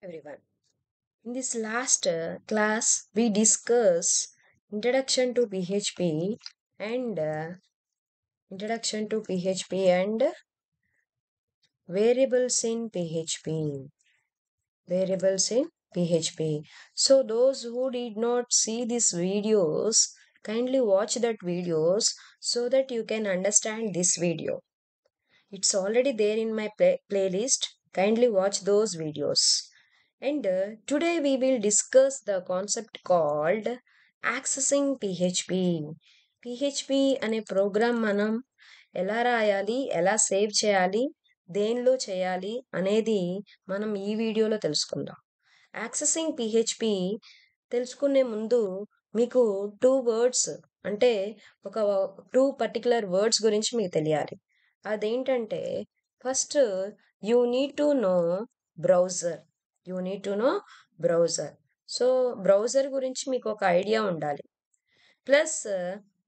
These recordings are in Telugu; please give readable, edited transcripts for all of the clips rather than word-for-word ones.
Everyone. In this last class, we discuss introduction to PHP and variables in PHP. Variables in PHP. So those who did not see these videos, kindly watch that videos so that you can understand this video. It's already there in my playlist. Kindly watch those videos. And today we will discuss the concept called accessing PHP. PHP అనే ప్రోగ్రామ్ మనం ఎలా రాయాలి, ఎలా సేవ్ చేయాలి, దేనిలో చేయాలి అనేది మనం ఈ వీడియోలో తెలుసుకుందాం. యాక్సెసింగ్ పిహెచ్పి తెలుసుకునే ముందు మీకు టూ వర్డ్స్ అంటే ఒక టూ పర్టికులర్ వర్డ్స్ గురించి మీకు తెలియాలి. అదేంటంటే first you need to know browser. You need to know browser. So browser గురించి మీకు ఒక ఐడియా ఉండాలి. Plus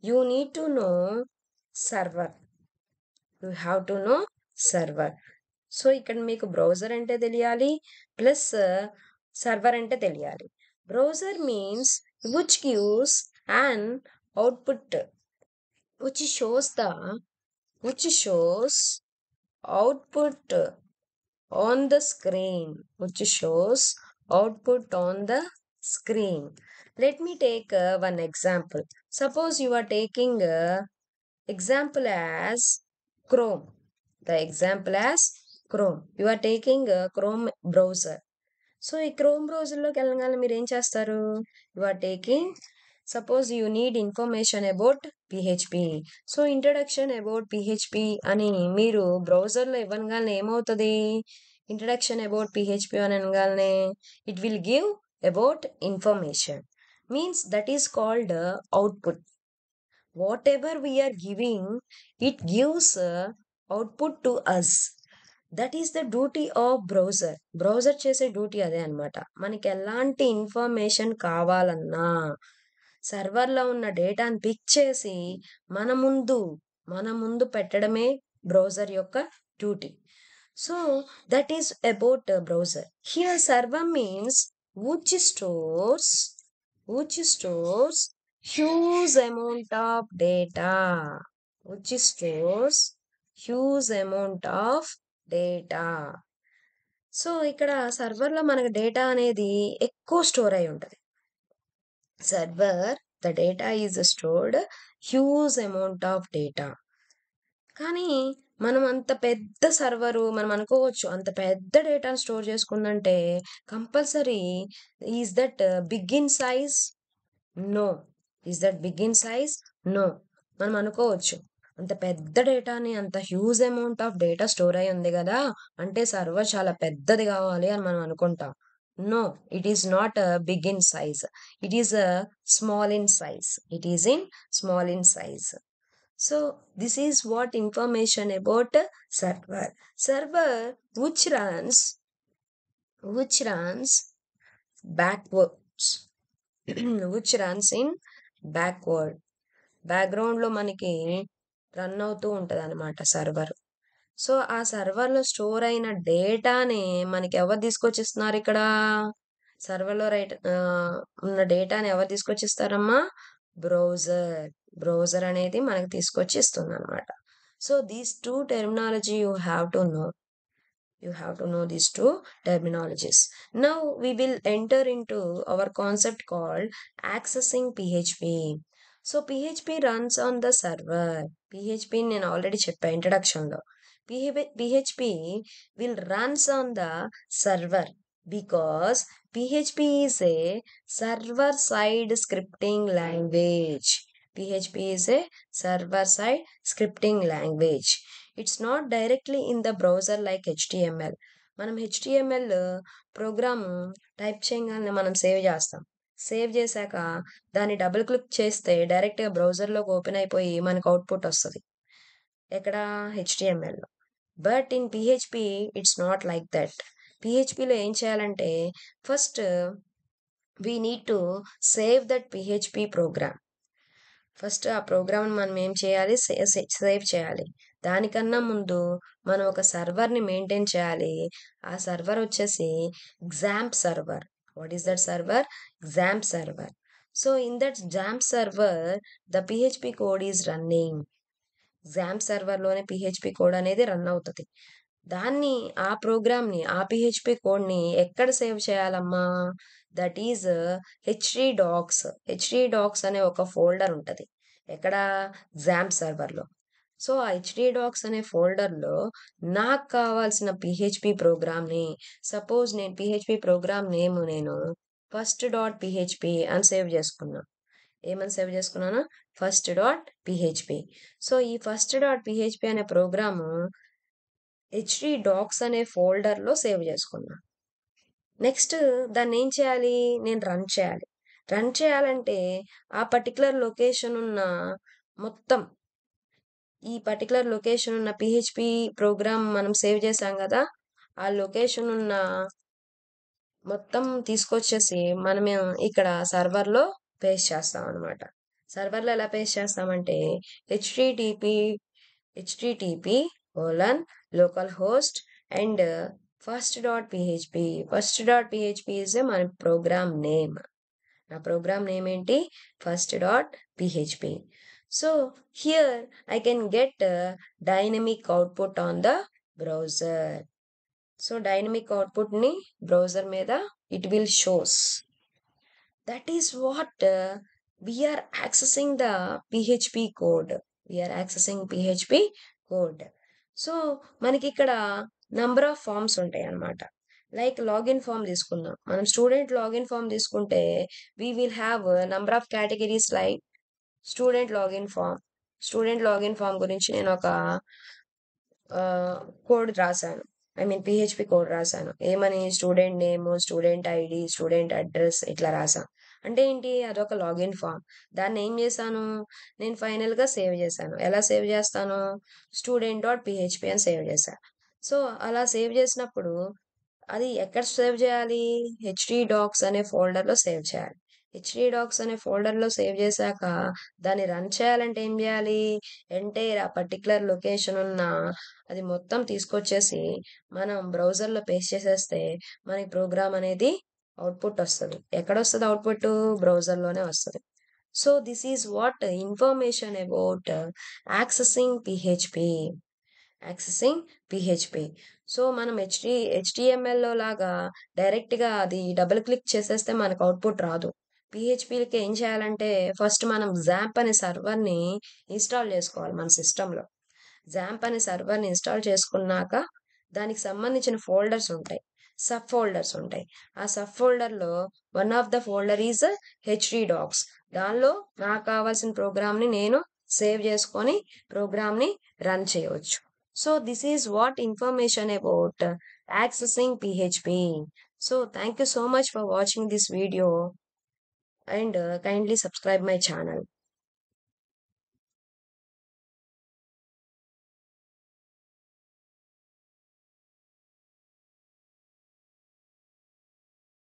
you need to know server. You have to know server. So ఇక్కడ మీకు బ్రౌజర్ అంటే తెలియాలి, ప్లస్ సర్వర్ అంటే తెలియాలి. Browser means which gives an output which shows output on the screen, which shows output on the screen. Let me take one example. Suppose you are taking example as Chrome. The example as Chrome. You are taking Chrome browser. So ఈ క్రోమ్ బ్రౌజర్లోకి వెళ్ళగానే మీరు ఏం చేస్తారు? You are taking suppose you need information about PHP. So introduction about PHP అని మీరు బ్రౌజర్లో ఇవ్వగానే ఏమవుతుంది? ఇంట్రడక్షన్ అబౌట్ పిహెచ్పి అని అనగానే it will give about information. Means that is called output. Whatever we are giving it gives output to us. That is the duty of browser. Browser చేసే డ్యూటీ అదే అనమాట. మనకి ఎలాంటి ఇన్ఫర్మేషన్ కావాలన్నా సర్వర్లో ఉన్న డేటాను పిక్ చేసి మన ముందు పెట్టడమే బ్రౌజర్ యొక్క duty. So that is about browser. Here server means which stores huge amount of data. Which stores huge amount of data. So ఇక్కడ సర్వర్లో మనకు డేటా అనేది ఎక్కువ స్టోర్ అయి ఉంటుంది. Server the data is stored huge amount of data. కానీ మనం అంత పెద్ద సర్వరు మనం అనుకోవచ్చు అంత పెద్ద డేటాను స్టోర్ చేసుకుందంటే compulsory is that big in size? No. Is that big in size? No. మనం అనుకోవచ్చు అంత పెద్ద డేటాని, అంత huge amount of data store అయి ఉంది కదా అంటే సర్వర్ చాలా పెద్దది కావాలి అని మనం అనుకుంటాం. No, it is not big in size. It is small in size. It is in small in size. So this is what information about server. Server which runs backwards. which runs in backward. బ్యాక్గ్రౌండ్లో మనకి రన్ అవుతూ ఉంటుంది అనమాట సర్వర్. సో ఆ సర్వర్లో స్టోర్ అయిన డేటాని మనకి ఎవరు తీసుకొచ్చిస్తున్నారు? ఇక్కడ సర్వర్లో ఉన్న డేటాని ఎవరు తీసుకొచ్చిస్తారమ్మా? బ్రౌజర్ అనేది మనకి తీసుకొచ్చి ఇస్తుంది అనమాట. So these two terminology you have to know. You have to know these two terminologies. Now we will enter into our concept called accessing PHP. So PHP runs on the server. PHP నేను ఆల్రెడీ చెప్పా ఇంట్రడక్షన్లో. PHP will runs on the server because PHP is a server-side scripting language. PHP is a server-side scripting language. It's not directly in the browser like HTML. మనం HTML ప్రోగ్రామ్ టైప్ చేయగానే మనం సేవ్ చేస్తాం. సేవ్ చేశాక దాన్ని డబుల్ క్లిక్ చేస్తే డైరెక్ట్గా బ్రౌజర్లోకి ఓపెన్ అయిపోయి మనకు అవుట్పుట్ వస్తుంది. ఎక్కడ? HTMLలో. But in PHP it's not like that. పిహెచ్పిలో ఏం చేయాలంటే first we need to save that PHP program. First ఆ ప్రోగ్రామ్ మనం ఏం చేయాలి? సేవ్ చేయాలి. దానికన్నా ముందు మనం ఒక సర్వర్ని మెయింటైన్ చేయాలి. ఆ సర్వర్ వచ్చేసి XAMPP server. What is that server? XAMPP server. So in that XAMPP server, the PHP code is running. XAMPP server లోనే PHP కోడ్ అనేది రన్ అవుతుంది. దాన్ని ఆ ప్రోగ్రామ్ని ఆ PHP కోడ్ని ఎక్కడ సేవ్ చేయాలమ్మా? That is HDDocs. HDDocs అనే ఒక ఫోల్డర్ ఉంటుంది. ఎక్కడ? XAMPP సర్వర్లో. సో ఆ HDDocs అనే ఫోల్డర్లో నాకు కావాల్సిన PHP ప్రోగ్రామ్ని, సపోజ్ నేను PHP ప్రోగ్రామ్ నేమ్ నేను first.php అని సేవ్ చేసుకున్నా. ఏమని సేవ్ చేసుకున్నాను? first.php. సో ఈ first.php అనే ప్రోగ్రాము HDDocs అనే ఫోల్డర్లో సేవ్ చేసుకున్నా. నెక్స్ట్ దాన్ని ఏం చేయాలి? నేను రన్ చేయాలి. రన్ చేయాలంటే ఆ పర్టికులర్ లొకేషన్ ఉన్న మొత్తం ఈ పర్టికులర్ లొకేషన్ ఉన్న PHP ప్రోగ్రామ్ మనం సేవ్ చేసాం కదా, ఆ లొకేషన్ ఉన్న మొత్తం తీసుకొచ్చేసి మనం ఇక్కడ సర్వర్లో పేస్ట్ చేస్తాం అనమాట. సర్వర్లో ఎలా పేస్ట్ చేస్తామంటే http://localhost and first.php. first.php is మన ప్రోగ్రామ్ నేమ్. నా ప్రోగ్రామ్ నేమ్ ఏంటి? first.php. So here I can get dynamic output on the browser. So dynamic output ni browser మీద it will shows. That is what we are accessing the PHP code. We are accessing PHP code. So మనకి ఇక్కడ నంబర్ ఆఫ్ ఫామ్స్ ఉంటాయి అన్నమాట. లైక్ లాగిన్ ఫామ్ తీసుకుందాం. మనం స్టూడెంట్ లాగిన్ ఫామ్ తీసుకుంటే we will have number of categories like student login form. Student login form గురించి నేను ఒక కోడ్ రాశాను. PHP కోడ్ రాశాను. ఏమని? Student name, student ID, student address ఇట్లా రాశాను. అంటే ఏంటి? అదొక లాగిన్ ఫామ్. దాన్ని ఏం చేశాను? నేను ఫైనల్గా సేవ్ చేశాను. ఎలా సేవ్ చేస్తాను? student.php అని సేవ్ చేశాను. సో అలా సేవ్ చేసినప్పుడు అది ఎక్కడ సేవ్ చేయాలి? HDDocs అనే ఫోల్డర్లో సేవ్ చేయాలి. HDDocs అనే ఫోల్డర్లో సేవ్ చేశాక దాన్ని రన్ చేయాలంటే ఏం చేయాలి? ఎంటైర్ ఆ పర్టికులర్ లొకేషన్ ఉన్న అది మొత్తం తీసుకొచ్చేసి మనం బ్రౌజర్లో పేస్ట్ చేసేస్తే మనకి ప్రోగ్రామ్ అనేది అవుట్పుట్ వస్తుంది. ఎక్కడ వస్తుంది అవుట్పుట్? బ్రౌజర్లోనే వస్తుంది. So this is what information about accessing PHP. So మనం HTMLలో లాగా డైరెక్ట్గా అది డబుల్ క్లిక్ చేసేస్తే మనకు అవుట్పుట్ రాదు. PHPకి ఏం చేయాలంటే ఫస్ట్ మనం XAMPP అనే సర్వర్ని ఇన్స్టాల్ చేసుకోవాలి మన సిస్టంలో. XAMPP అనే సర్వర్ని ఇన్స్టాల్ చేసుకున్నాక దానికి సంబంధించిన ఫోల్డర్స్ ఉంటాయి, సబ్ ఫోల్డర్స్ ఉంటాయి. ఆ సబ్ ఫోల్డర్లో one of the folder is HDDocs. దానిలో నాకు కావాల్సిన ప్రోగ్రామ్ని నేను సేవ్ చేసుకొని ప్రోగ్రామ్ని రన్ చేయవచ్చు. So this is what information about accessing PHP. So thank you so much for watching this video and kindly subscribe my channel.